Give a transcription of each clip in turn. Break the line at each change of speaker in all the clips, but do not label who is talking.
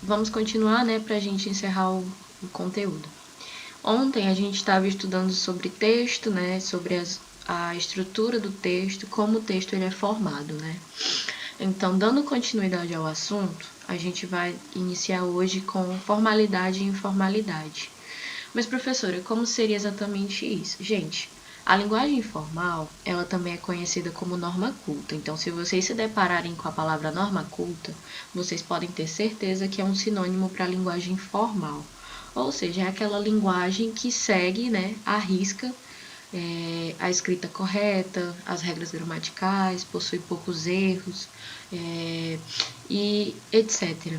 vamos continuar, né, para a gente encerrar o conteúdo. Ontem a gente estava estudando sobre texto, né, sobre a estrutura do texto, como o texto ele é formado, né. Então, dando continuidade ao assunto, a gente vai iniciar hoje com formalidade e informalidade. Mas, professora, como seria exatamente isso? Gente, a linguagem informal, ela também é conhecida como norma culta. Então, se vocês se depararem com a palavra norma culta, vocês podem ter certeza que é um sinônimo para a linguagem formal. Ou seja, é aquela linguagem que segue, né, à risca, a escrita correta, as regras gramaticais, possui poucos erros, e etc.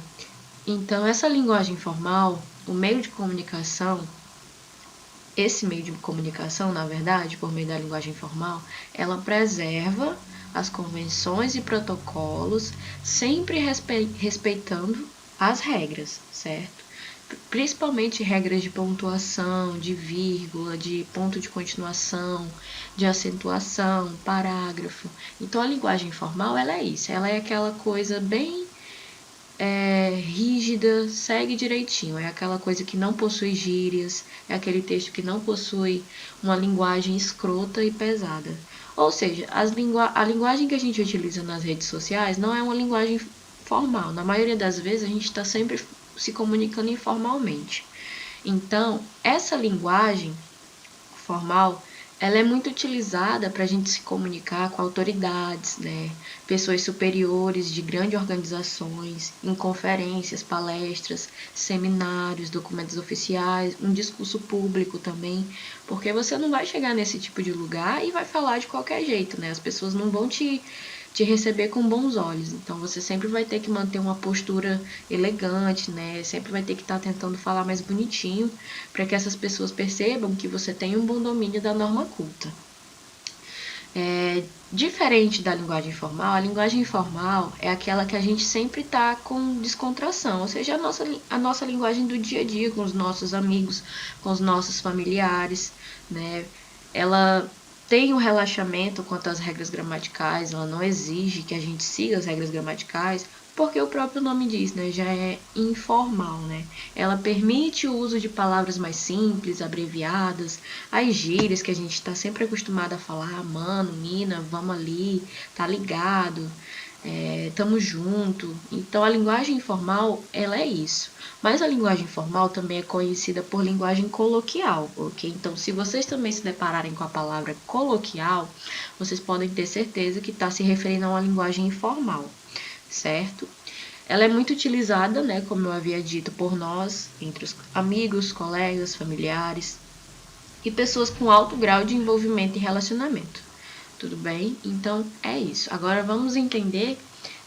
Então, essa linguagem formal, o meio de comunicação, esse meio de comunicação, na verdade, por meio da linguagem formal, ela preserva as convenções e protocolos, sempre respeitando as regras, certo? Principalmente regras de pontuação, de vírgula, de ponto de continuação, de acentuação, parágrafo. Então, a linguagem formal, ela é isso, ela é aquela coisa bem rígida, segue direitinho. É aquela coisa que não possui gírias, é aquele texto que não possui uma linguagem escrota e pesada. Ou seja, a linguagem que a gente utiliza nas redes sociais não é uma linguagem formal. Na maioria das vezes, a gente está sempre se comunicando informalmente. Então, essa linguagem formal, ela é muito utilizada para a gente se comunicar com autoridades, né? Pessoas superiores de grandes organizações, em conferências, palestras, seminários, documentos oficiais, um discurso público também, porque você não vai chegar nesse tipo de lugar e vai falar de qualquer jeito, né? As pessoas não vão te receber com bons olhos. Então você sempre vai ter que manter uma postura elegante, né? Sempre vai ter que estar tentando falar mais bonitinho para que essas pessoas percebam que você tem um bom domínio da norma culta. Diferente da linguagem informal, a linguagem informal é aquela que a gente sempre está com descontração, ou seja, a nossa linguagem do dia a dia, com os nossos amigos, com os nossos familiares, né? Ela tem um relaxamento quanto às regras gramaticais, ela não exige que a gente siga as regras gramaticais, porque o próprio nome diz, né, já é informal, né? Ela permite o uso de palavras mais simples, abreviadas, as gírias que a gente está sempre acostumado a falar, mano, mina, vamos ali, tá ligado, tamo junto. Então a linguagem informal, ela é isso. Mas a linguagem formal também é conhecida por linguagem coloquial, ok? Então, se vocês também se depararem com a palavra coloquial, vocês podem ter certeza que está se referindo a uma linguagem informal, certo? Ela é muito utilizada, né, como eu havia dito, por nós, entre os amigos, colegas, familiares e pessoas com alto grau de envolvimento e relacionamento. Tudo bem? Então, é isso. Agora vamos entender,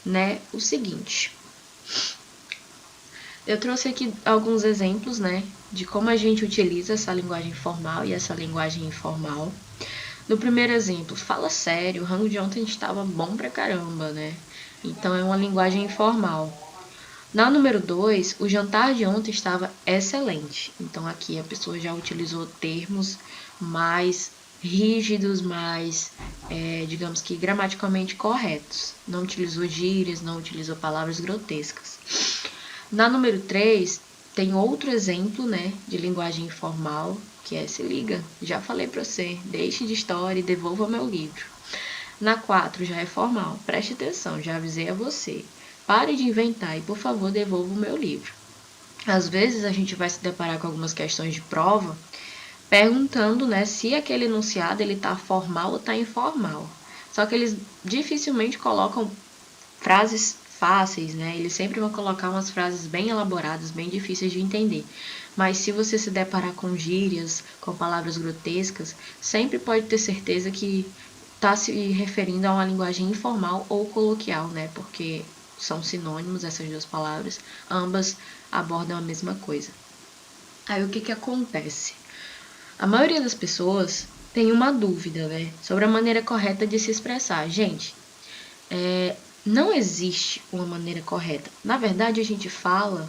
né, o seguinte. Eu trouxe aqui alguns exemplos, né, de como a gente utiliza essa linguagem formal e essa linguagem informal. No primeiro exemplo, fala sério, o rango de ontem estava bom pra caramba, né? Então é uma linguagem informal. Na número 2, o jantar de ontem estava excelente. Então aqui a pessoa já utilizou termos mais rígidos, mais, digamos que gramaticalmente corretos. Não utilizou gírias, não utilizou palavras grotescas. Na número 3, tem outro exemplo, né, de linguagem informal, que é se liga, já falei para você, deixe de história e devolva meu livro. Na 4 já é formal, preste atenção, já avisei a você. Pare de inventar e, por favor, devolva o meu livro. Às vezes a gente vai se deparar com algumas questões de prova, perguntando, né, se aquele enunciado ele está formal ou está informal. Só que eles dificilmente colocam frases fáceis, né? Eles sempre vão colocar umas frases bem elaboradas, bem difíceis de entender. Mas se você se deparar com gírias, com palavras grotescas, sempre pode ter certeza que está se referindo a uma linguagem informal ou coloquial, né? Porque são sinônimos essas duas palavras, ambas abordam a mesma coisa. Aí o que acontece? A maioria das pessoas tem uma dúvida, né, sobre a maneira correta de se expressar. Gente, não existe uma maneira correta. Na verdade, a gente fala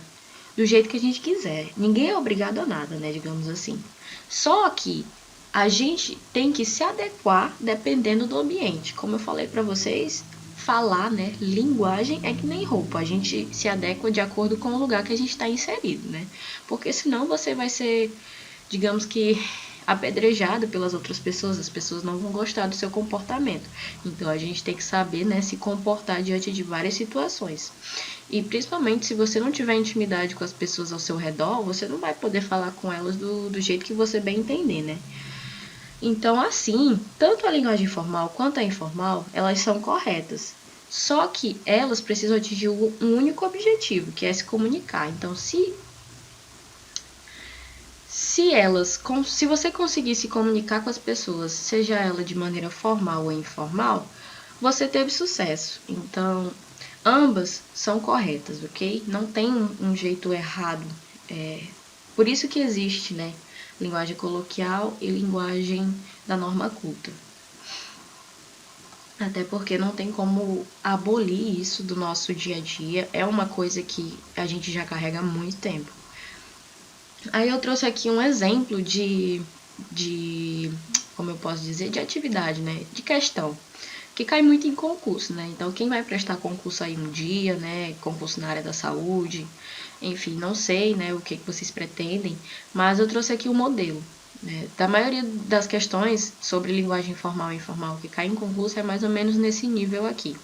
do jeito que a gente quiser. Ninguém é obrigado a nada, né, digamos assim. Só que a gente tem que se adequar dependendo do ambiente. Como eu falei para vocês, falar, né? Linguagem é que nem roupa, a gente se adequa de acordo com o lugar que a gente está inserido, né? Porque senão você vai ser, digamos que, apedrejado pelas outras pessoas, as pessoas não vão gostar do seu comportamento. Então a gente tem que saber, né, se comportar diante de várias situações. E principalmente se você não tiver intimidade com as pessoas ao seu redor, você não vai poder falar com elas do jeito que você bem entender, né? Então, assim, tanto a linguagem formal quanto a informal, elas são corretas. Só que elas precisam atingir um único objetivo, que é se comunicar. Então, se você conseguir se comunicar com as pessoas, seja ela de maneira formal ou informal, você teve sucesso. Então, ambas são corretas, ok? Não tem um jeito errado. Por isso que existe, né? Linguagem coloquial e linguagem da norma culta. Até porque não tem como abolir isso do nosso dia a dia. É uma coisa que a gente já carrega há muito tempo. Aí eu trouxe aqui um exemplo de como eu posso dizer, de atividade, né? De questão, que cai muito em concurso, né? Então, quem vai prestar concurso aí um dia, né? Concurso na área da saúde, enfim, não sei, né? O que vocês pretendem, mas eu trouxe aqui um modelo, né? Da maioria das questões sobre linguagem formal e informal que cai em concurso é mais ou menos nesse nível aqui.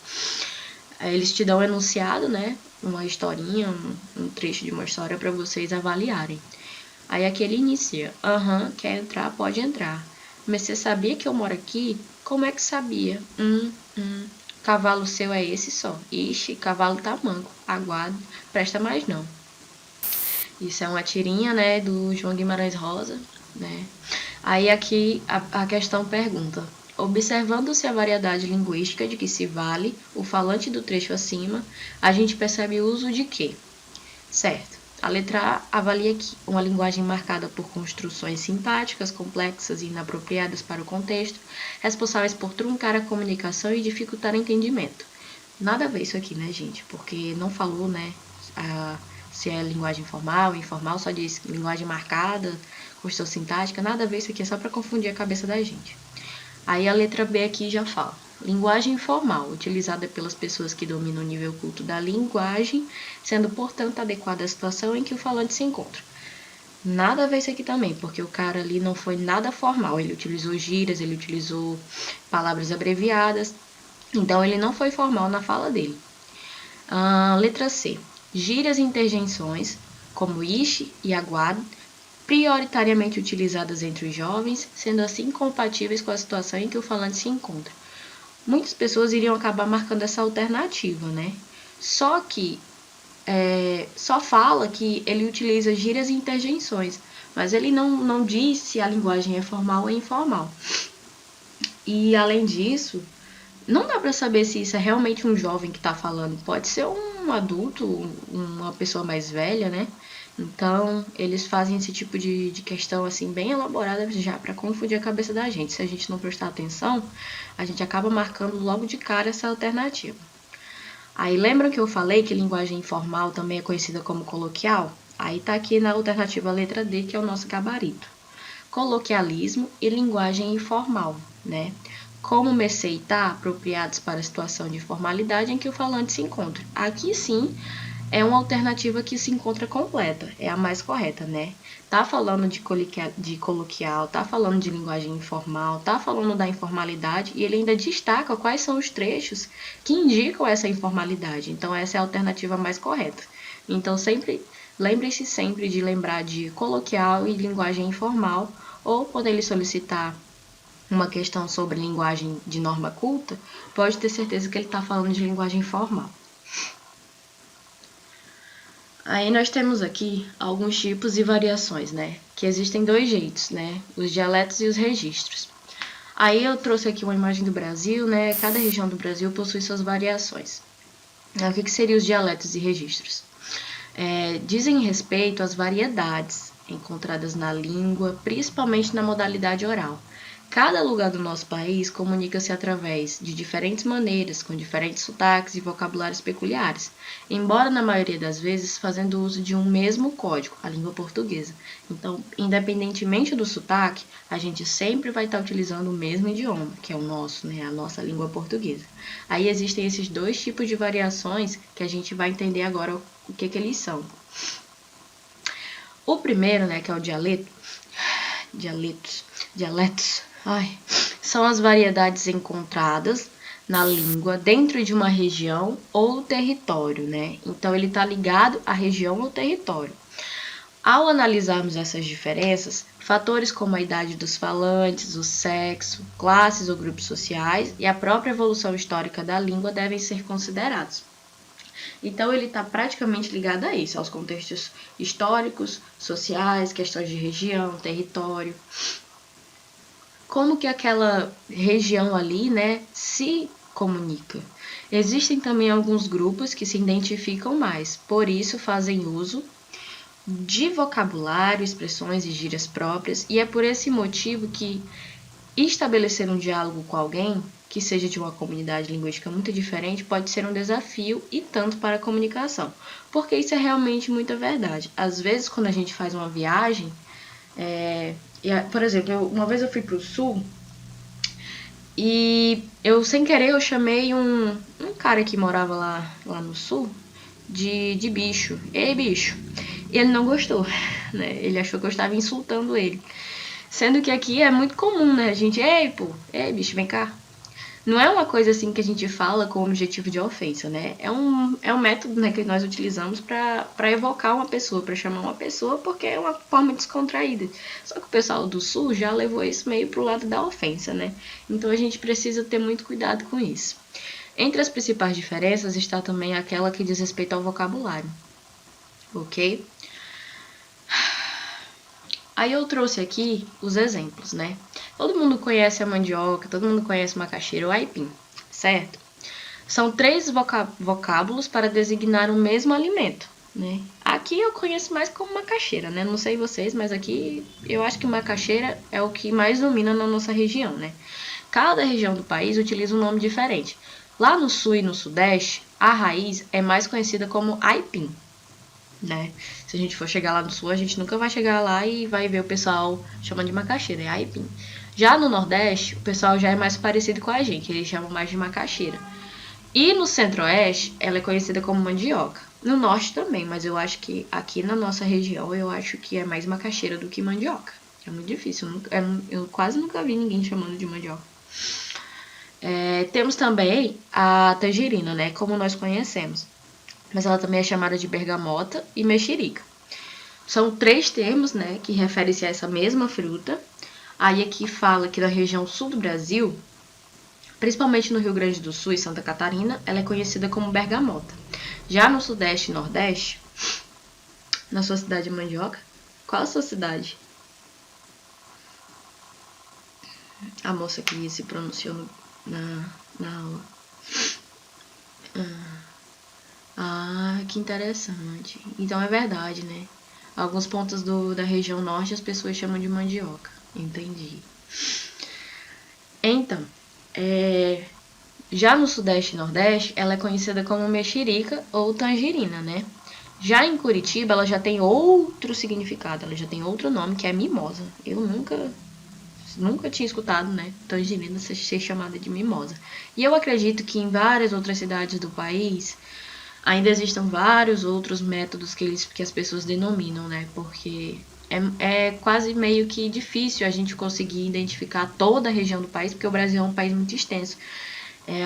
Eles te dão um enunciado, né? Uma historinha, um trecho de uma história para vocês avaliarem. Aí aqui ele inicia: quer entrar? Pode entrar. Mas você sabia que eu moro aqui? Como é que sabia? Cavalo seu é esse só. Ixi, cavalo tá manco. Aguarde, presta mais não. Isso é uma tirinha, né, do João Guimarães Rosa, né? Aí aqui a questão pergunta: observando-se a variedade linguística de que se vale o falante do trecho acima, a gente percebe o uso de quê? Certo. A letra A avalia aqui uma linguagem marcada por construções sintáticas complexas e inapropriadas para o contexto, responsáveis por truncar a comunicação e dificultar o entendimento. Nada a ver isso aqui, né, gente? Porque não falou, né, se é linguagem formal, informal, só diz linguagem marcada, construção sintática, nada a ver isso aqui, é só para confundir a cabeça da gente. Aí a letra B aqui já fala: linguagem informal, utilizada pelas pessoas que dominam o nível culto da linguagem, sendo, portanto, adequada à situação em que o falante se encontra. Nada a ver isso aqui também, porque o cara ali não foi nada formal, ele utilizou gírias, ele utilizou palavras abreviadas, então ele não foi formal na fala dele. Letra C. Gírias e interjeições, como ishi e aguado, prioritariamente utilizadas entre os jovens, sendo assim compatíveis com a situação em que o falante se encontra. Muitas pessoas iriam acabar marcando essa alternativa, né? Só que só fala que ele utiliza gírias e interjeições, mas ele não diz se a linguagem é formal ou informal. E além disso, não dá para saber se isso é realmente um jovem que está falando. Pode ser um adulto, uma pessoa mais velha, né? Então, eles fazem esse tipo de questão assim bem elaborada já para confundir a cabeça da gente. Se a gente não prestar atenção, a gente acaba marcando logo de cara essa alternativa. Aí, lembram que eu falei que linguagem informal também é conhecida como coloquial? Aí tá aqui na alternativa letra D, que é o nosso gabarito. Coloquialismo e linguagem informal, né? Como Mercê e tá apropriados para a situação de formalidade em que o falante se encontra. Aqui sim é uma alternativa que se encontra completa, é a mais correta, né? Tá falando de coloquial, tá falando de linguagem informal, tá falando da informalidade e ele ainda destaca quais são os trechos que indicam essa informalidade. Então essa é a alternativa mais correta. Então lembre-se sempre de lembrar de coloquial e linguagem informal, ou quando ele solicitar uma questão sobre linguagem de norma culta, pode ter certeza que ele está falando de linguagem formal. Aí nós temos aqui alguns tipos e variações, né? Que existem dois jeitos, né? Os dialetos e os registros. Aí eu trouxe aqui uma imagem do Brasil, né? Cada região do Brasil possui suas variações. O que seriam os dialetos e registros? Dizem respeito às variedades encontradas na língua, principalmente na modalidade oral. Cada lugar do nosso país comunica-se através de diferentes maneiras, com diferentes sotaques e vocabulários peculiares, embora na maioria das vezes fazendo uso de um mesmo código, a língua portuguesa. Então, independentemente do sotaque, a gente sempre vai estar utilizando o mesmo idioma, que é o nosso, né, a nossa língua portuguesa. Aí existem esses dois tipos de variações que a gente vai entender agora o que eles são. O primeiro, né, que é o dialetos, são as variedades encontradas na língua dentro de uma região ou território, né? Então, ele está ligado à região ou território. Ao analisarmos essas diferenças, fatores como a idade dos falantes, o sexo, classes ou grupos sociais e a própria evolução histórica da língua devem ser considerados. Então, ele está praticamente ligado a isso, aos contextos históricos, sociais, questões de região, território. Como que aquela região ali, né, se comunica. Existem também alguns grupos que se identificam mais, por isso fazem uso de vocabulário, expressões e gírias próprias, e é por esse motivo que estabelecer um diálogo com alguém que seja de uma comunidade linguística muito diferente pode ser um desafio e tanto para a comunicação, porque isso é realmente muita verdade. Às vezes, quando a gente faz uma viagem, por exemplo, uma vez eu fui para o sul e eu, sem querer, eu chamei um cara que morava lá no sul de bicho. Ei, bicho! E ele não gostou, né? Ele achou que eu estava insultando ele. Sendo que aqui é muito comum, né? A gente, ei, bicho, vem cá. Não é uma coisa assim que a gente fala com o objetivo de ofensa, né? É um método, né, que nós utilizamos para evocar uma pessoa, para chamar uma pessoa, porque é uma forma descontraída. Só que o pessoal do sul já levou isso meio pro lado da ofensa, né? Então a gente precisa ter muito cuidado com isso. Entre as principais diferenças está também aquela que diz respeito ao vocabulário, ok? Aí eu trouxe aqui os exemplos, né? Todo mundo conhece a mandioca, todo mundo conhece o macaxeira ou aipim, certo? São 3 vocábulos para designar o mesmo alimento, né? Aqui eu conheço mais como macaxeira, né? Não sei vocês, mas aqui eu acho que macaxeira é o que mais domina na nossa região, né? Cada região do país utiliza um nome diferente. Lá no sul e no sudeste, a raiz é mais conhecida como aipim, né? Se a gente for chegar lá no sul, a gente nunca vai chegar lá e vai ver o pessoal chamando de macaxeira, é aipim. Já no nordeste, o pessoal já é mais parecido com a gente, eles chamam mais de macaxeira. E no centro-oeste, ela é conhecida como mandioca. No norte também, mas eu acho que aqui na nossa região, eu acho que é mais macaxeira do que mandioca. É muito difícil, eu quase nunca vi ninguém chamando de mandioca. Temos também a tangerina, né, como nós conhecemos. Mas ela também é chamada de bergamota e mexerica. São 3 termos, né, que referem-se a essa mesma fruta. Aí aqui fala que na região sul do Brasil, principalmente no Rio Grande do Sul e Santa Catarina, ela é conhecida como bergamota. Já no sudeste e nordeste, na sua cidade de Mandioca, qual a sua cidade? A moça que se pronunciou na aula. Que interessante. Então é verdade, né? Alguns pontos da região norte as pessoas chamam de mandioca. Entendi. Então, já no sudeste e nordeste, ela é conhecida como mexerica ou tangerina, né? Já em Curitiba, ela já tem outro significado, ela já tem outro nome, que é mimosa. Eu nunca tinha escutado, né, tangerina ser chamada de mimosa. E eu acredito que em várias outras cidades do país ainda existam vários outros métodos que as pessoas denominam, né? Porque é quase meio que difícil a gente conseguir identificar toda a região do país, porque o Brasil é um país muito extenso.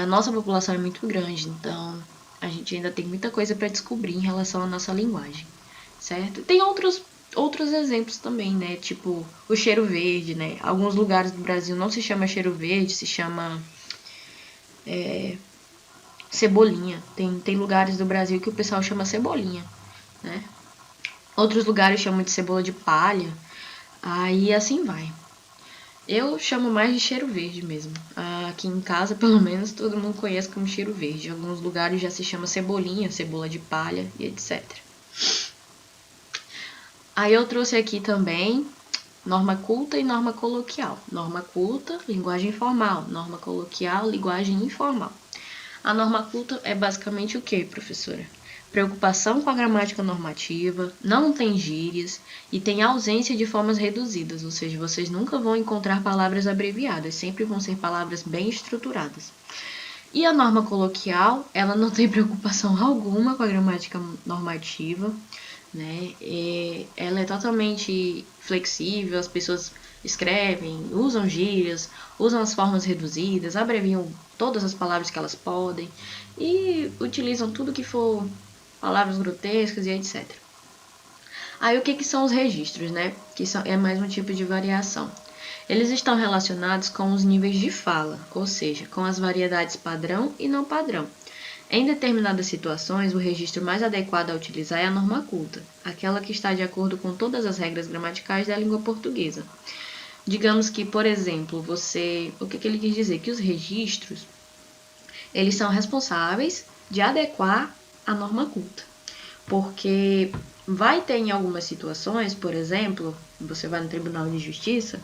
A nossa população é muito grande, então a gente ainda tem muita coisa para descobrir em relação à nossa linguagem, certo? Tem outros exemplos também, né? Tipo o cheiro verde, né? Alguns lugares do Brasil não se chama cheiro verde, se chama cebolinha. Tem lugares do Brasil que o pessoal chama cebolinha, né? Outros lugares chamam de cebola de palha. Aí assim vai. Eu chamo mais de cheiro verde mesmo. Aqui em casa, pelo menos, todo mundo conhece como cheiro verde. Em alguns lugares já se chama cebolinha, cebola de palha e etc. Aí eu trouxe aqui também Norma culta e norma coloquial. Norma culta, linguagem formal. Norma coloquial, linguagem informal. A norma culta é basicamente o que, professora? Preocupação com a gramática normativa, não tem gírias e tem ausência de formas reduzidas, ou seja, vocês nunca vão encontrar palavras abreviadas, sempre vão ser palavras bem estruturadas. E a norma coloquial, ela não tem preocupação alguma com a gramática normativa, né? Ela é totalmente flexível, as pessoas escrevem, usam gírias, usam as formas reduzidas, abreviam todas as palavras que elas podem e utilizam tudo que for palavras grotescas e etc. Aí o que são os registros, né? É mais um tipo de variação. Eles estão relacionados com os níveis de fala, ou seja, com as variedades padrão e não padrão. Em determinadas situações, o registro mais adequado a utilizar é a norma culta, aquela que está de acordo com todas as regras gramaticais da língua portuguesa. Digamos que, por exemplo, o que ele quis dizer? Que os registros, eles são responsáveis de adequar a norma culta. Porque vai ter em algumas situações, por exemplo, você vai no Tribunal de Justiça,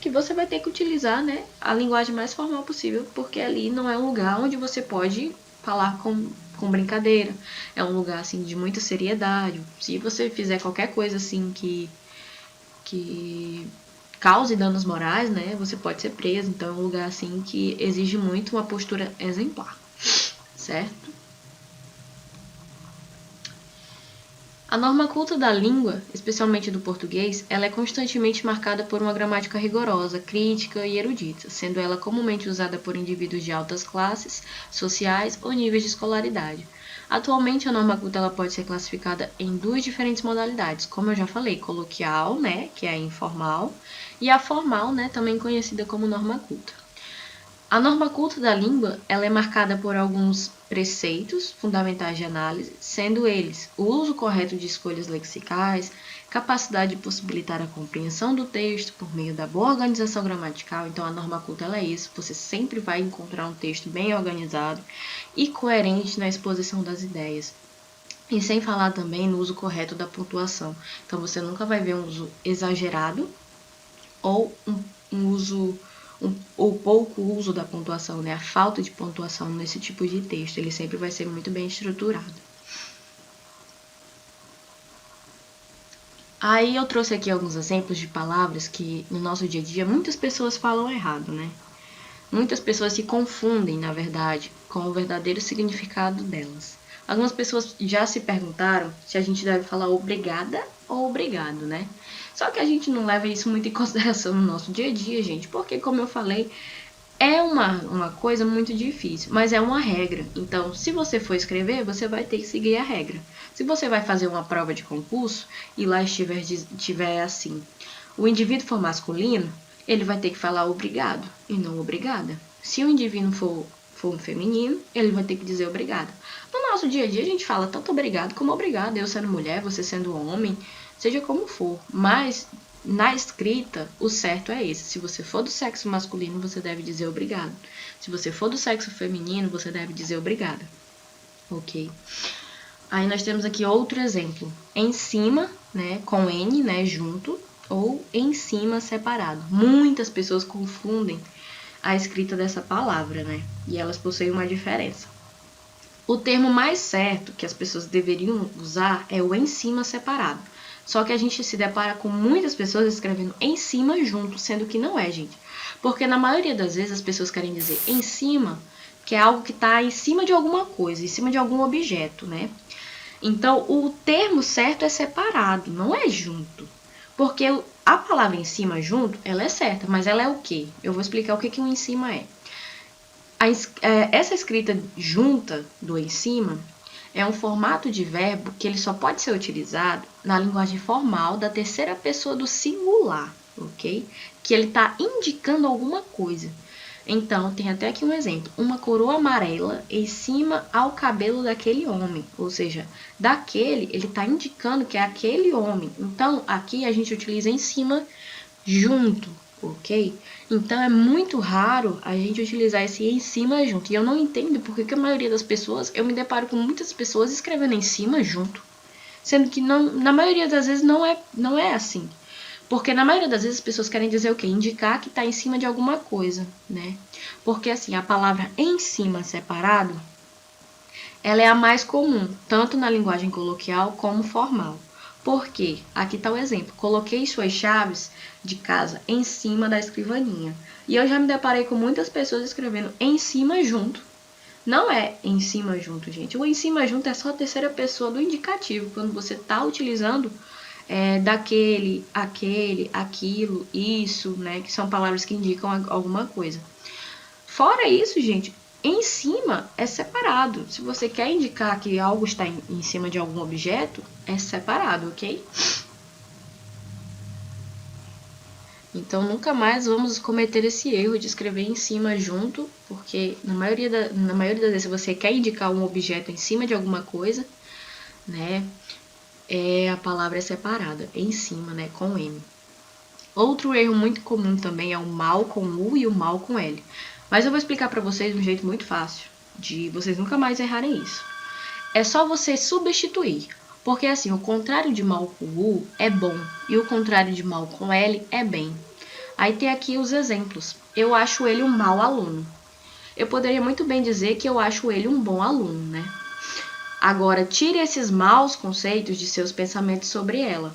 que você vai ter que utilizar, né, a linguagem mais formal possível, porque ali não é um lugar onde você pode falar com brincadeira. É um lugar, assim, de muita seriedade. Se você fizer qualquer coisa, assim, que cause danos morais, né, você pode ser preso. Então, é um lugar, assim, que exige muito uma postura exemplar, certo? A norma culta da língua, especialmente do português, ela é constantemente marcada por uma gramática rigorosa, crítica e erudita, sendo ela comumente usada por indivíduos de altas classes sociais ou níveis de escolaridade. Atualmente, a norma culta ela pode ser classificada em duas diferentes modalidades, como eu já falei, coloquial, né, que é a informal, e a formal, né, também conhecida como norma culta. A norma culta da língua ela é marcada por alguns preceitos fundamentais de análise, sendo eles o uso correto de escolhas lexicais, capacidade de possibilitar a compreensão do texto por meio da boa organização gramatical. Então, a norma culta ela é isso, você sempre vai encontrar um texto bem organizado e coerente na exposição das ideias. E sem falar também no uso correto da pontuação. Então, você nunca vai ver um uso exagerado ou um uso o pouco uso da pontuação, né? A falta de pontuação nesse tipo de texto, ele sempre vai ser muito bem estruturado. Aí eu trouxe aqui alguns exemplos de palavras que no nosso dia a dia muitas pessoas falam errado, né? Muitas pessoas se confundem, na verdade, com o verdadeiro significado delas. Algumas pessoas já se perguntaram se a gente deve falar obrigada ou obrigado, né? Só que a gente não leva isso muito em consideração no nosso dia a dia, gente, porque, como eu falei, é uma coisa muito difícil, mas é uma regra. Então, se você for escrever, você vai ter que seguir a regra. Se você vai fazer uma prova de concurso e lá estiver assim, o indivíduo for masculino, ele vai ter que falar obrigado e não obrigada. Se o indivíduo for um feminino, ele vai ter que dizer obrigado. No nosso dia a dia, a gente fala tanto obrigado como obrigado. Eu sendo mulher, você sendo homem, seja como for. Mas na escrita, o certo é esse. Se você for do sexo masculino, você deve dizer obrigado. Se você for do sexo feminino, você deve dizer obrigada. Ok? Aí nós temos aqui outro exemplo. Em cima, né, com N, né, junto, ou em cima separado. Muitas pessoas confundem a escrita dessa palavra, né? E elas possuem uma diferença. O termo mais certo que as pessoas deveriam usar é o em cima separado. Só que a gente se depara com muitas pessoas escrevendo em cima junto, sendo que não é, gente. Porque na maioria das vezes as pessoas querem dizer em cima, que é algo que está em cima de alguma coisa, em cima de algum objeto, né? Então, o termo certo é separado, não é junto. Porque a palavra em cima junto, ela é certa, mas ela é o quê? Eu vou explicar o que o em cima é. Essa escrita junta do em cima é um formato de verbo que ele só pode ser utilizado na linguagem formal da terceira pessoa do singular, ok? Que ele está indicando alguma coisa. Então, tem até aqui um exemplo. Uma coroa amarela em cima ao cabelo daquele homem. Ou seja, daquele, ele está indicando que é aquele homem. Então, aqui a gente utiliza em cima junto, ok? Então, é muito raro a gente utilizar esse em cima junto. E eu não entendo porque que a maioria das pessoas, eu me deparo com muitas pessoas escrevendo em cima junto. Sendo que não, na maioria das vezes não é assim. Porque na maioria das vezes as pessoas querem dizer o quê? Indicar que está em cima de alguma coisa, né? Porque assim, a palavra em cima separado, ela é a mais comum, tanto na linguagem coloquial como formal. Por quê? Aqui está o exemplo. Coloquei suas chaves de casa em cima da escrivaninha. E eu já me deparei com muitas pessoas escrevendo em cima junto. Não é em cima junto, gente. O em cima junto é só a terceira pessoa do indicativo, quando você está utilizando daquele, aquele, aquilo, isso, né? Que são palavras que indicam alguma coisa. Fora isso, gente, em cima é separado. Se você quer indicar que algo está em cima de algum objeto, é separado, ok? Então, nunca mais vamos cometer esse erro de escrever em cima junto, porque na maioria das vezes, se você quer indicar um objeto em cima de alguma coisa, né, a palavra é separada, em cima, né, com M. Outro erro muito comum também é o mal com U e o mal com L. Mas eu vou explicar para vocês de um jeito muito fácil, de vocês nunca mais errarem isso. É só você substituir. Porque assim, o contrário de mal com U é bom e o contrário de mal com L é bem. Aí tem aqui os exemplos. Eu acho ele um mau aluno. Eu poderia muito bem dizer que eu acho ele um bom aluno, né? Agora, tire esses maus conceitos de seus pensamentos sobre ela.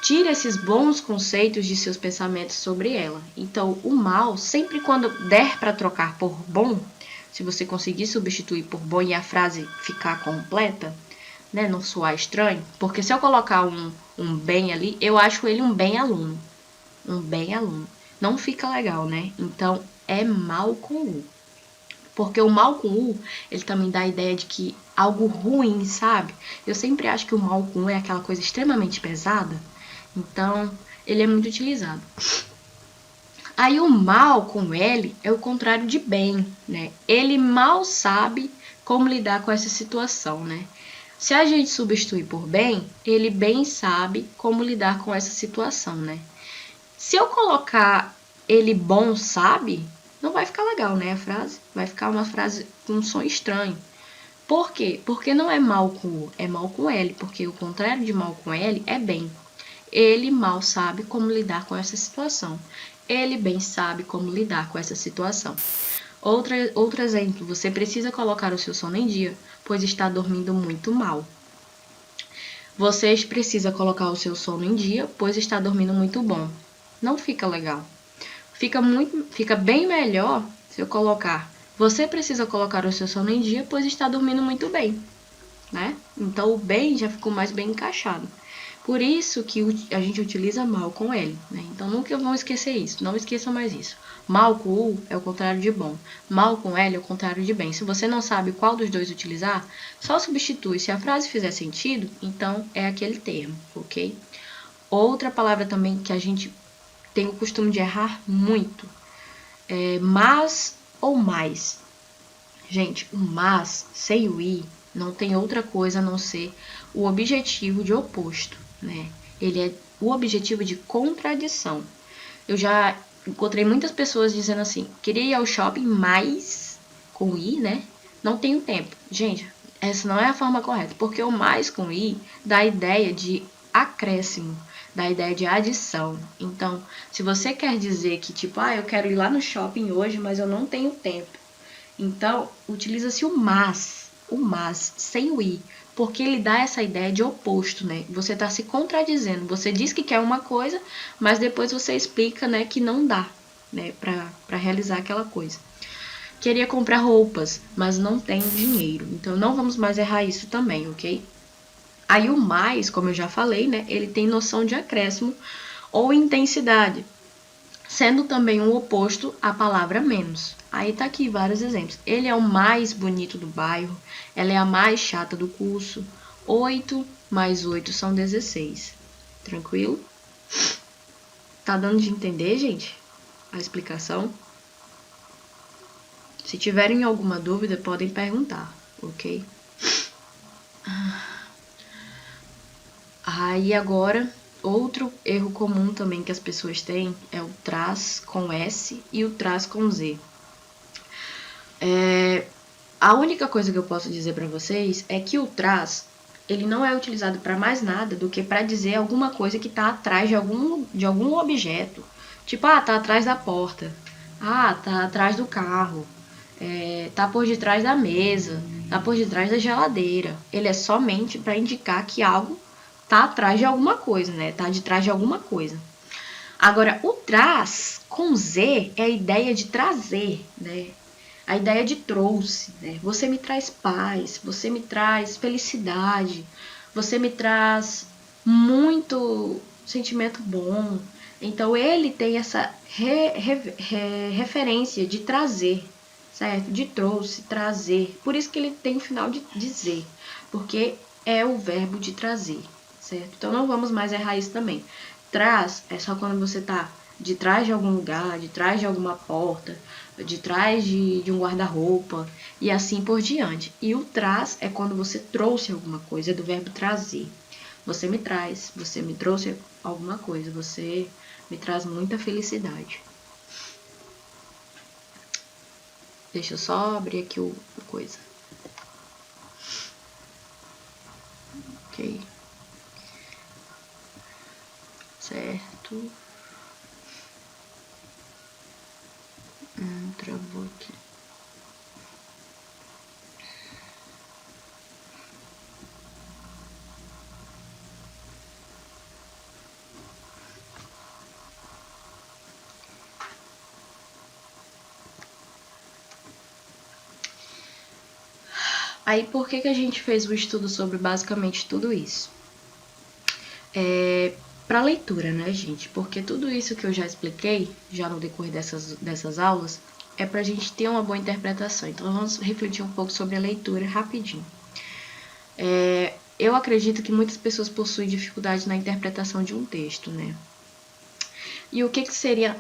Tire esses bons conceitos de seus pensamentos sobre ela. Então, o mal, sempre quando der para trocar por bom, se você conseguir substituir por bom e a frase ficar completa, né, não soar estranho, porque se eu colocar um bem ali, eu acho ele um bem aluno. Um bem aluno. Não fica legal, né? Então, é mal com U. Porque o mal com U, ele também dá a ideia de que algo ruim, sabe? Eu sempre acho que o mal com U é aquela coisa extremamente pesada. Então, ele é muito utilizado. Aí o mal com L é o contrário de bem, né? Ele mal sabe como lidar com essa situação, né? Se a gente substituir por bem, ele bem sabe como lidar com essa situação, né? Se eu colocar ele bom sabe, não vai ficar legal, né, a frase? Vai ficar uma frase com um som estranho. Por quê? Porque não é mal com U, é mal com L, porque o contrário de mal com L é bem. Ele mal sabe como lidar com essa situação. Ele bem sabe como lidar com essa situação. Outro exemplo, você precisa colocar o seu sono em dia, pois está dormindo muito mal. Você precisa colocar o seu sono em dia, pois está dormindo muito bom. Não fica legal. Fica bem melhor se eu colocar. Você precisa colocar o seu sono em dia, pois está dormindo muito bem, né? Então o bem já ficou mais bem encaixado. Por isso que a gente utiliza mal com L, né? Então nunca vão esquecer isso, não esqueçam mais isso. Mal com U é o contrário de bom, mal com L é o contrário de bem. Se você não sabe qual dos dois utilizar, só substitui. Se a frase fizer sentido, então é aquele termo, ok? Outra palavra também que a gente tem o costume de errar muito é mas ou mais. Gente, o mas sem o i não tem outra coisa a não ser o objetivo de oposto, né? Ele é o objetivo de contradição. Eu já encontrei muitas pessoas dizendo assim, queria ir ao shopping, mas com i, né? Não tenho tempo. Gente, essa não é a forma correta, porque o mais com i dá a ideia de acréscimo, dá a ideia de adição. Então, se você quer dizer que tipo, eu quero ir lá no shopping hoje, mas eu não tenho tempo. Então, utiliza-se o mas sem o i, porque ele dá essa ideia de oposto, né? Você está se contradizendo. Você diz que quer uma coisa, mas depois você explica, né, que não dá, né, para realizar aquela coisa. Queria comprar roupas, mas não tenho dinheiro. Então, não vamos mais errar isso também, ok? Aí o mais, como eu já falei, né, ele tem noção de acréscimo ou intensidade, sendo também um oposto à palavra menos. Aí tá aqui vários exemplos. Ele é o mais bonito do bairro, ela é a mais chata do curso. 8 mais 8 são 16. Tranquilo? Tá dando de entender, gente? A explicação? Se tiverem alguma dúvida, podem perguntar, ok? Aí agora, outro erro comum também que as pessoas têm é o traz com S e o traz com Z. A única coisa que eu posso dizer para vocês é que o traz ele não é utilizado para mais nada do que para dizer alguma coisa que está atrás de algum objeto. Tipo, tá atrás da porta. Tá atrás do carro. Tá por detrás da mesa. Tá por detrás da geladeira. Ele é somente para indicar que algo tá atrás de alguma coisa, né? Tá de trás de alguma coisa. Agora, o traz com Z é a ideia de trazer, né? A ideia de trouxe, né? Você me traz paz, você me traz felicidade, você me traz muito sentimento bom. Então ele tem essa referência de trazer, certo? De trouxe, trazer. Por isso que ele tem o final de dizer, porque é o verbo de trazer, certo? Então não vamos mais errar isso também. Traz é só quando você tá de trás de algum lugar, de trás de alguma porta, de trás de um guarda-roupa e assim por diante. E o traz é quando você trouxe alguma coisa, é do verbo trazer. Você me traz, você me trouxe alguma coisa, você me traz muita felicidade. Deixa eu só abrir aqui o coisa. Ok. Certo. Travou aqui. Aí, por que a gente fez o estudo sobre basicamente tudo isso? Para leitura, né, gente? Porque tudo isso que eu já expliquei, já no decorrer dessas aulas, é para a gente ter uma boa interpretação. Então, vamos refletir um pouco sobre a leitura rapidinho. Eu acredito que muitas pessoas possuem dificuldade na interpretação de um texto, né? E o que seria,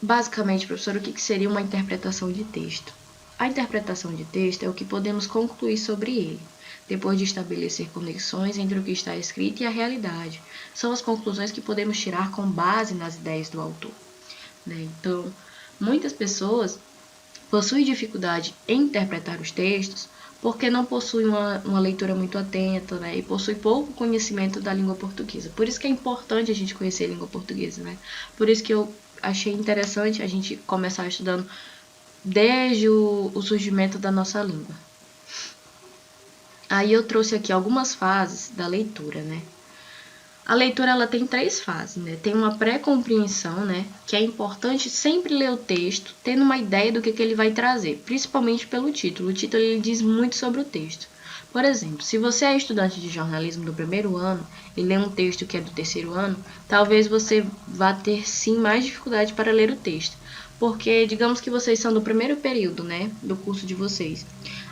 basicamente, professor, o que seria uma interpretação de texto? A interpretação de texto é o que podemos concluir sobre ele, depois de estabelecer conexões entre o que está escrito e a realidade. São as conclusões que podemos tirar com base nas ideias do autor, né? Então, muitas pessoas possuem dificuldade em interpretar os textos porque não possuem uma leitura muito atenta, né? E possuem pouco conhecimento da língua portuguesa. Por isso que é importante a gente conhecer a língua portuguesa, né? Por isso que eu achei interessante a gente começar estudando desde o surgimento da nossa língua. Aí eu trouxe aqui algumas fases da leitura, né? A leitura ela tem 3 fases, né? Tem uma pré-compreensão, né? Que é importante sempre ler o texto, tendo uma ideia do que ele vai trazer, principalmente pelo título. O título ele diz muito sobre o texto. Por exemplo, se você é estudante de jornalismo do primeiro ano e lê um texto que é do terceiro ano, talvez você vá ter sim mais dificuldade para ler o texto. Porque digamos que vocês são do primeiro período, né? Do curso de vocês.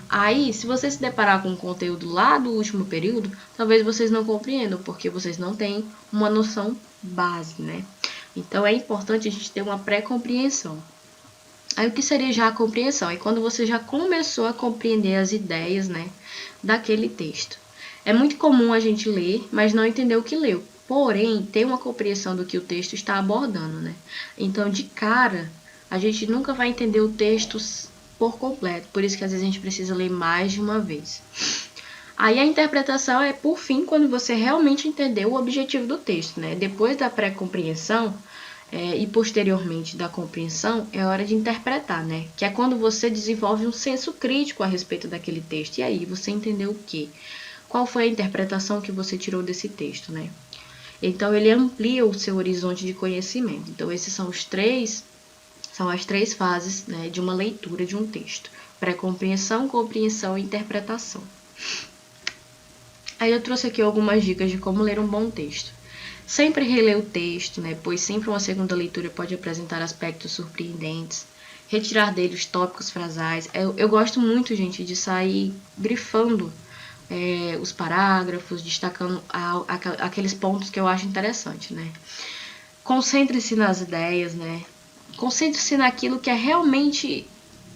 Aí, se você se deparar com o conteúdo lá do último período, talvez vocês não compreendam, porque vocês não têm uma noção base, né? Então, é importante a gente ter uma pré-compreensão. Aí, o que seria já a compreensão? É quando você já começou a compreender as ideias, né, daquele texto. É muito comum a gente ler, mas não entender o que leu. Porém, ter uma compreensão do que o texto está abordando, né? Então, de cara, a gente nunca vai entender o texto por completo. Por isso que às vezes a gente precisa ler mais de uma vez. Aí a interpretação é, por fim, quando você realmente entendeu o objetivo do texto, né? Depois da pré-compreensão e posteriormente da compreensão, é hora de interpretar, né? Que é quando você desenvolve um senso crítico a respeito daquele texto. E aí, você entendeu o quê? Qual foi a interpretação que você tirou desse texto, né? Então, ele amplia o seu horizonte de conhecimento. Então, esses são as 3 fases, né, de uma leitura de um texto: pré-compreensão, compreensão e interpretação. Aí eu trouxe aqui algumas dicas de como ler um bom texto. Sempre reler o texto, né, pois sempre uma segunda leitura pode apresentar aspectos surpreendentes. Retirar dele os tópicos frasais. Eu gosto muito, gente, de sair grifando os parágrafos, destacando aqueles pontos que eu acho interessante, né? Concentre-se nas ideias, né? Concentre-se naquilo que realmente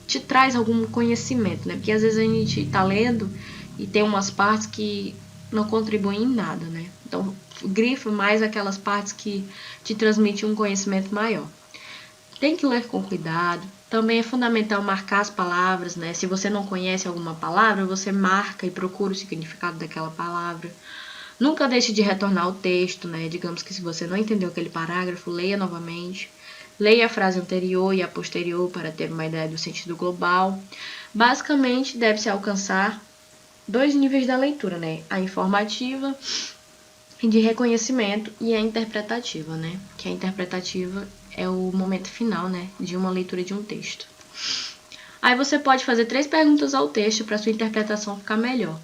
te traz algum conhecimento, né? Porque às vezes a gente tá lendo e tem umas partes que não contribuem em nada, né? Então, grifa mais aquelas partes que te transmitem um conhecimento maior. Tem que ler com cuidado, Também é fundamental marcar as palavras, né? Se você não conhece alguma palavra, você marca e procura o significado daquela palavra. Nunca deixe de retornar ao texto, né? Digamos que se você não entendeu aquele parágrafo, leia novamente. Leia a frase anterior e a posterior para ter uma ideia do sentido global. Basicamente, deve-se alcançar 2 níveis da leitura, né? A informativa e de reconhecimento e a interpretativa, né? Que a interpretativa é o momento final, né? De uma leitura de um texto. Aí você pode fazer 3 perguntas ao texto para sua interpretação ficar melhor.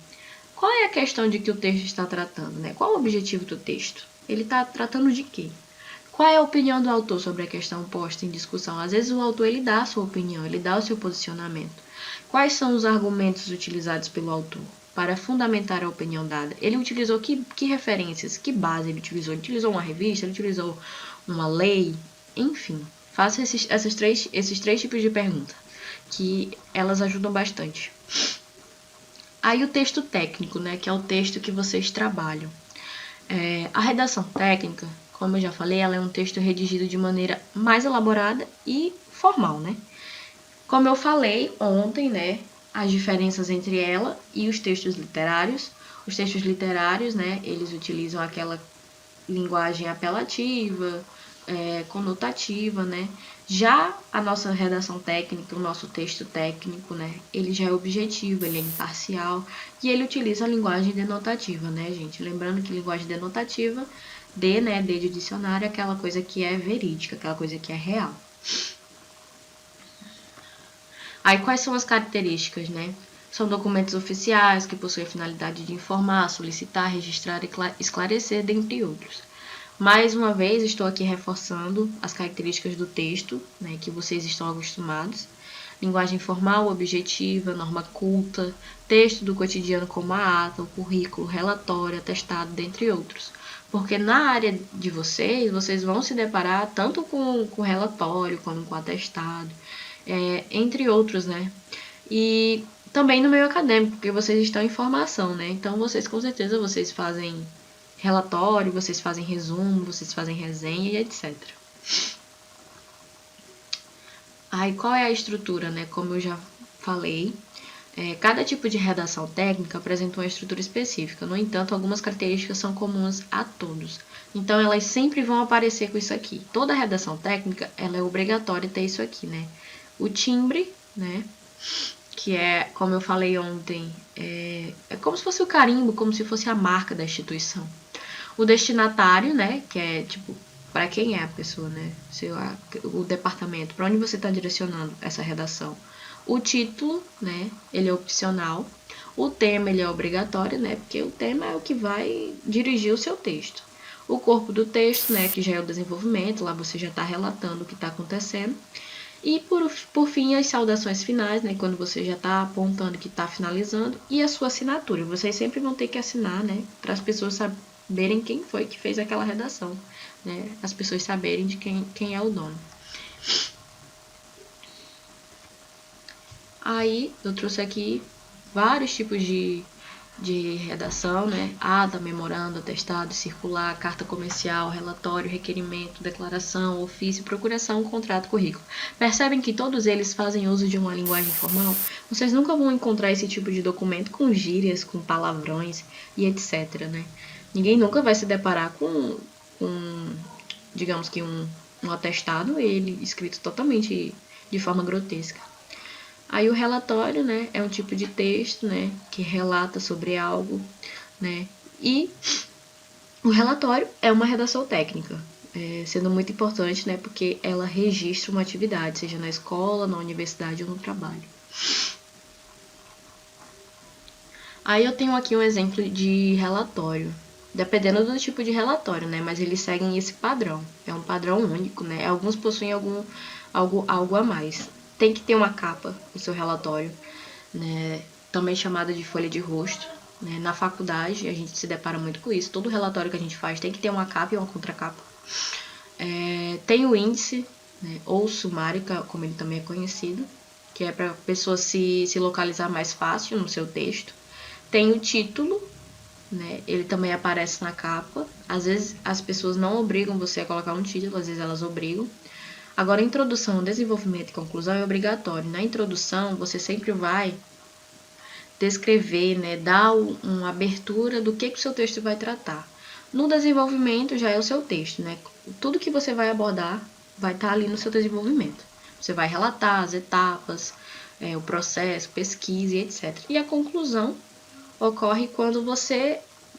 Qual é a questão de que o texto está tratando, né? Qual o objetivo do texto? Ele está tratando de quê? Qual é a opinião do autor sobre a questão posta em discussão? Às vezes o autor ele dá a sua opinião, ele dá o seu posicionamento. Quais são os argumentos utilizados pelo autor para fundamentar a opinião dada? Ele utilizou que referências, que base ele utilizou? Ele utilizou uma revista, ele utilizou uma lei? Enfim, faça esses três tipos de pergunta, que elas ajudam bastante. Aí o texto técnico, né, que é o texto que vocês trabalham. A redação técnica, como eu já falei, ela é um texto redigido de maneira mais elaborada e formal, né? Como eu falei ontem, né, as diferenças entre ela e os textos literários. Os textos literários, né, eles utilizam aquela linguagem apelativa, conotativa, né? Já a nossa redação técnica, o nosso texto técnico, né? Ele já é objetivo, ele é imparcial e ele utiliza a linguagem denotativa, né, gente? Lembrando que linguagem denotativa, né, D de dicionário, é aquela coisa que é verídica, aquela coisa que é real. Aí quais são as características, né? São documentos oficiais que possuem a finalidade de informar, solicitar, registrar e esclarecer, dentre outros. Mais uma vez, estou aqui reforçando as características do texto, né, que vocês estão acostumados. Linguagem formal, objetiva, norma culta, texto do cotidiano como a ata, o currículo, relatório, atestado, dentre outros. Porque na área de vocês vão se deparar tanto com relatório como com atestado, entre outros, né? E também no meio acadêmico, porque vocês estão em formação, né? Então, vocês com certeza vocês fazem relatório, vocês fazem resumo, vocês fazem resenha e etc. Aí, qual é a estrutura, né? Como eu já falei, cada tipo de redação técnica apresenta uma estrutura específica. No entanto, algumas características são comuns a todos. Então, elas sempre vão aparecer com isso aqui. Toda redação técnica, ela é obrigatória ter isso aqui, né? O timbre, né? Que é, como eu falei ontem, é como se fosse o carimbo, como se fosse a marca da instituição. O destinatário, né, que é tipo para quem é a pessoa, né, o departamento, para onde você está direcionando essa redação. O título, né, ele é opcional. O tema, ele é obrigatório, né, porque o tema é o que vai dirigir o seu texto. O corpo do texto, né, que já é o desenvolvimento, lá você já está relatando o que está acontecendo. E por fim, as saudações finais, né, quando você já está apontando que está finalizando, e a sua assinatura. Vocês sempre vão ter que assinar, né, para as pessoas saberem quem foi que fez aquela redação, né, as pessoas saberem de quem é o dono. Aí, eu trouxe aqui vários tipos de redação, né? Ata, memorando, atestado, circular, carta comercial, relatório, requerimento, declaração, ofício, procuração, contrato, currículo. Percebem que todos eles fazem uso de uma linguagem formal? Vocês nunca vão encontrar esse tipo de documento com gírias, com palavrões e etc, né? Ninguém nunca vai se deparar com digamos que um atestado, ele escrito totalmente de forma grotesca. Aí o relatório, né, é um tipo de texto, né, que relata sobre algo, né, e o relatório é uma redação técnica, sendo muito importante, né, porque ela registra uma atividade, seja na escola, na universidade ou no trabalho. Aí eu tenho aqui um exemplo de relatório, dependendo do tipo de relatório, né, mas eles seguem esse padrão, é um padrão único, né, alguns possuem algo a mais. Tem que ter uma capa no seu relatório, né, também chamada de folha de rosto. Né, na faculdade, a gente se depara muito com isso. Todo relatório que a gente faz tem que ter uma capa e uma contracapa. Tem o índice, né, ou sumário, como ele também é conhecido, que é para a pessoa se localizar mais fácil no seu texto. Tem o título, né, ele também aparece na capa. Às vezes as pessoas não obrigam você a colocar um título, às vezes elas obrigam. Agora, introdução, desenvolvimento e conclusão é obrigatório. Na introdução, você sempre vai descrever, né, dar uma abertura do que o seu texto vai tratar. No desenvolvimento já é o seu texto, né? Tudo que você vai abordar vai estar ali no seu desenvolvimento. Você vai relatar as etapas, o processo, pesquisa e etc. E a conclusão ocorre quando você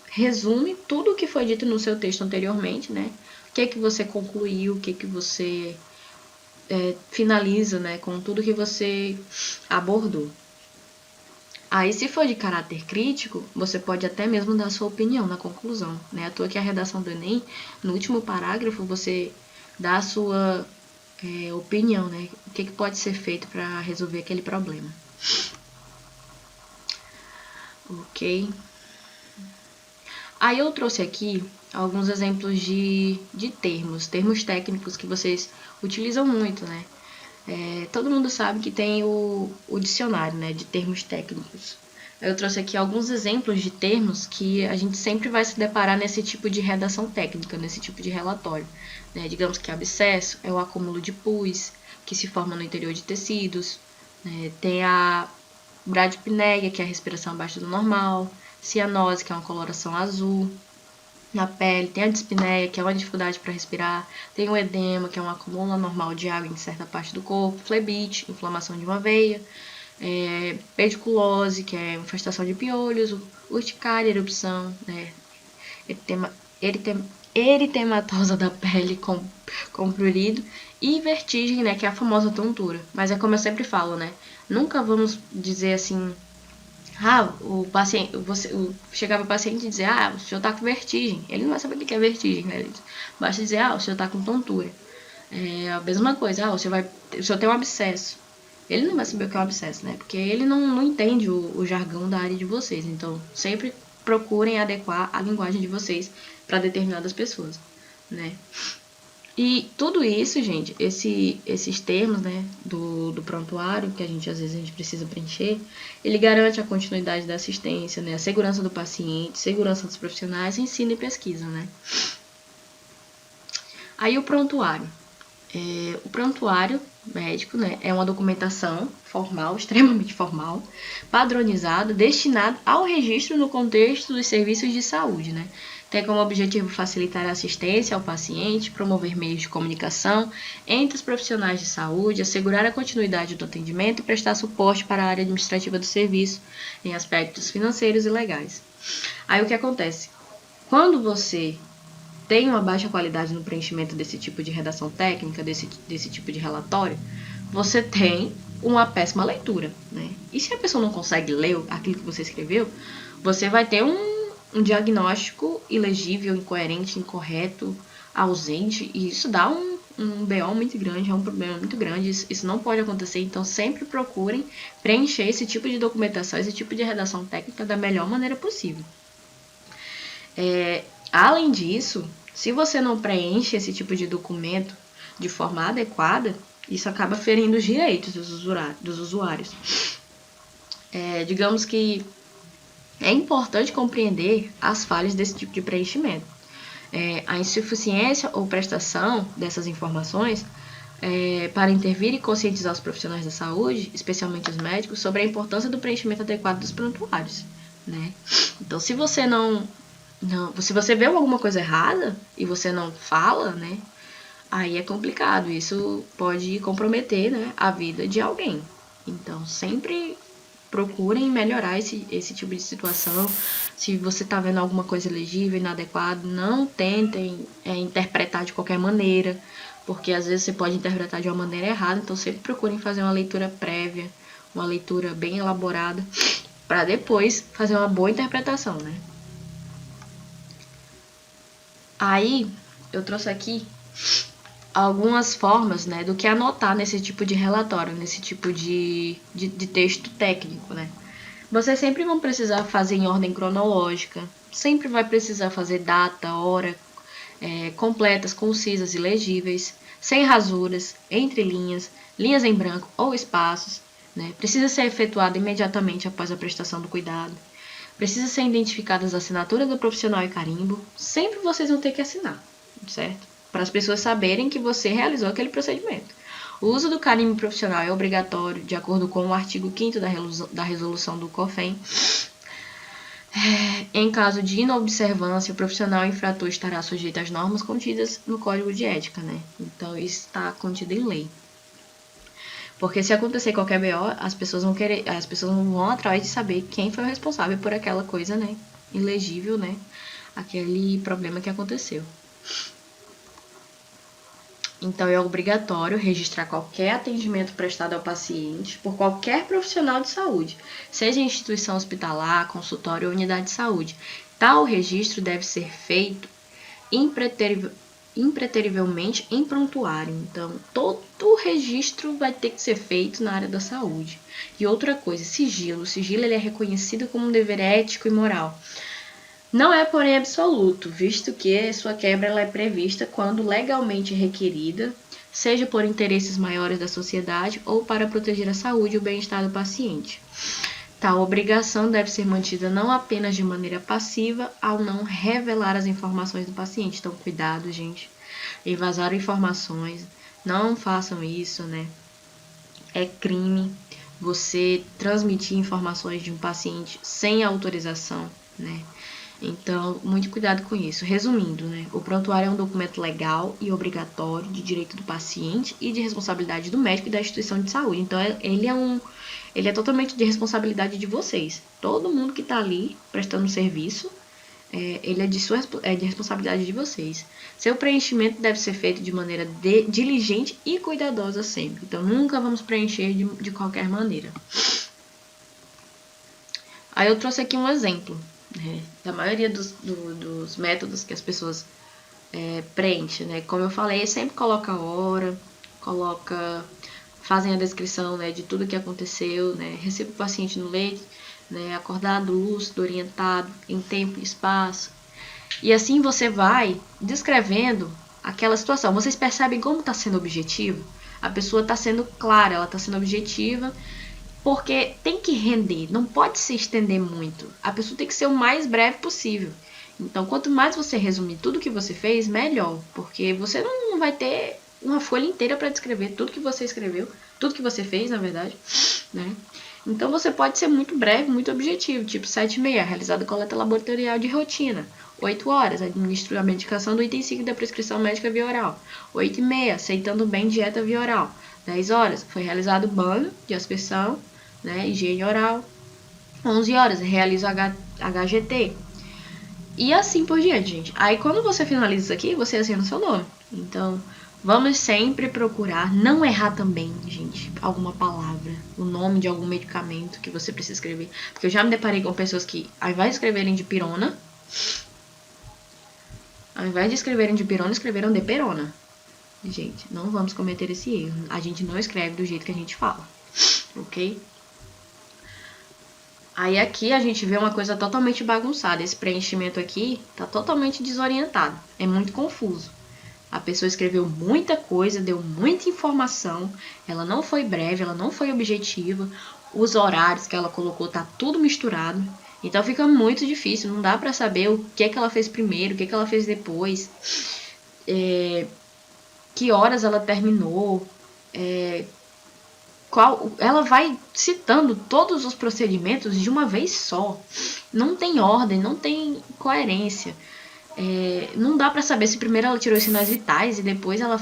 resume tudo o que foi dito no seu texto anteriormente, né? O que você concluiu, o que você finaliza, né, com tudo que você abordou. Aí, se for de caráter crítico, você pode até mesmo dar sua opinião na conclusão, né? À toa que a redação do Enem, no último parágrafo, você dá a sua opinião, né? O que pode ser feito para resolver aquele problema. Ok? Aí eu trouxe aqui alguns exemplos de termos técnicos que vocês utilizam muito, né? Todo mundo sabe que tem o dicionário, né, de termos técnicos. Eu trouxe aqui alguns exemplos de termos que a gente sempre vai se deparar nesse tipo de redação técnica, nesse tipo de relatório. Né? Digamos que abscesso é o acúmulo de pus que se forma no interior de tecidos. Né? Tem a bradipneia, que é a respiração abaixo do normal. Cianose, que é uma coloração azul na pele, tem a dispneia, que é uma dificuldade para respirar, tem o edema, que é um acúmulo anormal de água em certa parte do corpo, flebite, inflamação de uma veia, pediculose, que é infestação de piolhos, urticária, erupção, né, eritematosa da pele com prurido, e vertigem, né, que é a famosa tontura. Mas é como eu sempre falo, né, nunca vamos dizer assim, o paciente, chegava o paciente e dizia, o senhor tá com vertigem. Ele não vai saber o que é vertigem, né? Basta dizer, o senhor tá com tontura. É a mesma coisa, o senhor tem um abscesso. Ele não vai saber o que é um abscesso, né? Porque ele não entende o jargão da área de vocês. Então, sempre procurem adequar a linguagem de vocês para determinadas pessoas, né? E tudo isso, gente, esses termos, né, do prontuário, que às vezes a gente precisa preencher, ele garante a continuidade da assistência, né, a segurança do paciente, segurança dos profissionais, ensino e pesquisa, né. Aí o prontuário. O prontuário médico, né, é uma documentação formal, extremamente formal, padronizada, destinada ao registro no contexto dos serviços de saúde, né. Tem como objetivo facilitar a assistência ao paciente, promover meios de comunicação entre os profissionais de saúde, assegurar a continuidade do atendimento e prestar suporte para a área administrativa do serviço em aspectos financeiros e legais. Aí o que acontece? Quando você tem uma baixa qualidade no preenchimento desse tipo de redação técnica, desse tipo de relatório, você tem uma péssima leitura, né? E se a pessoa não consegue ler aquilo que você escreveu, você vai ter um diagnóstico ilegível, incoerente, incorreto, ausente, e isso dá um BO muito grande, é um problema muito grande, isso não pode acontecer, então sempre procurem preencher esse tipo de documentação, esse tipo de redação técnica da melhor maneira possível. Além disso, se você não preenche esse tipo de documento de forma adequada, isso acaba ferindo os direitos dos usuários. Digamos que é importante compreender as falhas desse tipo de preenchimento. A insuficiência ou prestação dessas informações para intervir e conscientizar os profissionais da saúde, especialmente os médicos, sobre a importância do preenchimento adequado dos prontuários, né? Então, se você se você vê alguma coisa errada e você não fala, né? Aí é complicado. Isso pode comprometer, né, a vida de alguém. Então, sempre procurem melhorar esse tipo de situação. Se você está vendo alguma coisa ilegível, inadequada, não tentem interpretar de qualquer maneira, porque às vezes você pode interpretar de uma maneira errada. Então, sempre procurem fazer uma leitura prévia, uma leitura bem elaborada, para depois fazer uma boa interpretação, né? Aí, eu trouxe aqui algumas formas, né, do que anotar nesse tipo de relatório, nesse tipo de texto técnico, né. Vocês sempre vão precisar fazer em ordem cronológica, sempre vai precisar fazer data, hora, completas, concisas e legíveis, sem rasuras, entre linhas, linhas em branco ou espaços, né. Precisa ser efetuado imediatamente após a prestação do cuidado. Precisa ser identificadas as assinaturas do profissional e carimbo. Sempre vocês vão ter que assinar, certo? para as pessoas saberem que você realizou aquele procedimento. O uso do carimbo profissional é obrigatório, de acordo com o artigo 5º da resolução do COFEM. Em caso de inobservância, o profissional infrator estará sujeito às normas contidas no Código de Ética, né? Então, isso está contido em lei. Porque se acontecer qualquer BO, as pessoas vão atrás de saber quem foi o responsável por aquela coisa, né? Ilegível, né? Aquele problema que aconteceu. Então, é obrigatório registrar qualquer atendimento prestado ao paciente por qualquer profissional de saúde, seja instituição hospitalar, consultório ou unidade de saúde. Tal registro deve ser feito impreterivelmente em prontuário. Então, todo registro vai ter que ser feito na área da saúde. E outra coisa, sigilo. O sigilo ele é reconhecido como um dever ético e moral. Não é, porém, absoluto, visto que sua quebra ela é prevista quando legalmente requerida, seja por interesses maiores da sociedade ou para proteger a saúde e o bem-estar do paciente. Tal obrigação deve ser mantida não apenas de maneira passiva ao não revelar as informações do paciente. Então, cuidado, gente. Em vazar informações, não façam isso, né? É crime você transmitir informações de um paciente sem autorização, né? Então, muito cuidado com isso. Resumindo, né? O prontuário é um documento legal e obrigatório de direito do paciente e de responsabilidade do médico e da instituição de saúde. Então, ele é totalmente de responsabilidade de vocês. Todo mundo que está ali prestando serviço, ele é de responsabilidade de vocês. Seu preenchimento deve ser feito de maneira diligente e cuidadosa sempre. Então, nunca vamos preencher de qualquer maneira. Aí eu trouxe aqui um exemplo, né, da maioria dos métodos que as pessoas preenchem, né? Como eu falei, sempre coloca a hora, fazem a descrição, né, de tudo que aconteceu, né? Receba o paciente no leito, né, acordado, lúcido, orientado, em tempo e espaço. E assim você vai descrevendo aquela situação. Vocês percebem como está sendo objetivo? A pessoa está sendo clara, ela está sendo objetiva, porque tem que render, não pode se estender muito. A pessoa tem que ser o mais breve possível. Então, quanto mais você resumir tudo que você fez, melhor. Porque você não vai ter uma folha inteira para descrever tudo que você escreveu, tudo que você fez, na verdade, né? Então, você pode ser muito breve, muito objetivo. Tipo, 7h30, realizada coleta laboratorial de rotina. 8 horas, administro a medicação do item 5 da prescrição médica via oral. 8h30, aceitando bem dieta via oral. 10 horas, foi realizado banho de aspersão, né, higiene oral. 11 horas, realizo HGT. E assim por diante, gente. Aí, quando você finaliza isso aqui, você assina o seu nome. Então, vamos sempre procurar não errar também, gente, alguma palavra, o nome de algum medicamento que você precisa escrever. Porque eu já me deparei com pessoas que, ao invés de escreverem dipirona, escreveram deperona. Gente, não vamos cometer esse erro. A gente não escreve do jeito que a gente fala, ok? Aí aqui a gente vê uma coisa totalmente bagunçada. Esse preenchimento aqui tá totalmente desorientado. É muito confuso. A pessoa escreveu muita coisa, deu muita informação. Ela não foi breve, ela não foi objetiva. Os horários que ela colocou tá tudo misturado. Então fica muito difícil. Não dá pra saber o que é que ela fez primeiro, o que é que ela fez depois. Que horas ela terminou. Ela vai citando todos os procedimentos de uma vez só. Não tem ordem, não tem coerência. Não dá pra saber se primeiro ela tirou os sinais vitais e depois ela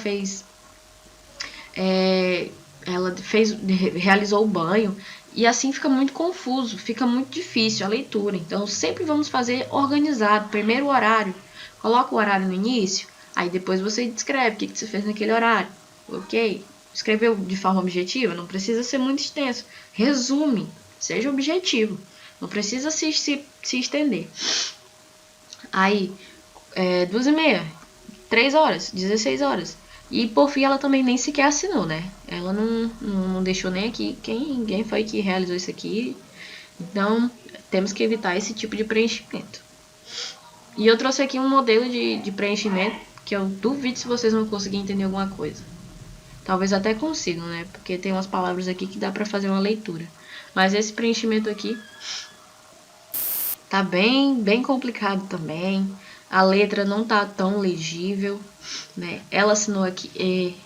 realizou o banho. E assim fica muito confuso, fica muito difícil a leitura. Então sempre vamos fazer organizado. Primeiro o horário, coloca o horário no início, aí depois você descreve o que você fez naquele horário, ok? Escreveu de forma objetiva, não precisa ser muito extenso. Resume, seja objetivo. Não precisa se estender. Aí, 2h30, 3 horas, 16 horas. E por fim ela também nem sequer assinou, né? Ela não deixou nem aqui quem foi que realizou isso aqui. Então, temos que evitar esse tipo de preenchimento. E eu trouxe aqui um modelo de preenchimento que eu duvido se vocês vão conseguir entender alguma coisa. Talvez até consigam, né? Porque tem umas palavras aqui que dá pra fazer uma leitura. Mas esse preenchimento aqui tá bem complicado também. a letra não tá tão legível, né? Ela assinou aqui,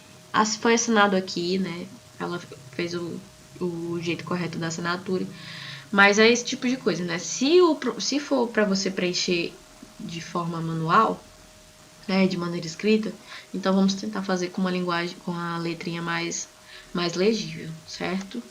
foi assinado aqui, né? Ela fez o jeito correto da assinatura. Mas é esse tipo de coisa, né? Se for para você preencher de forma manual, né, de maneira escrita, então vamos tentar fazer com uma linguagem, com a letrinha mais legível, certo?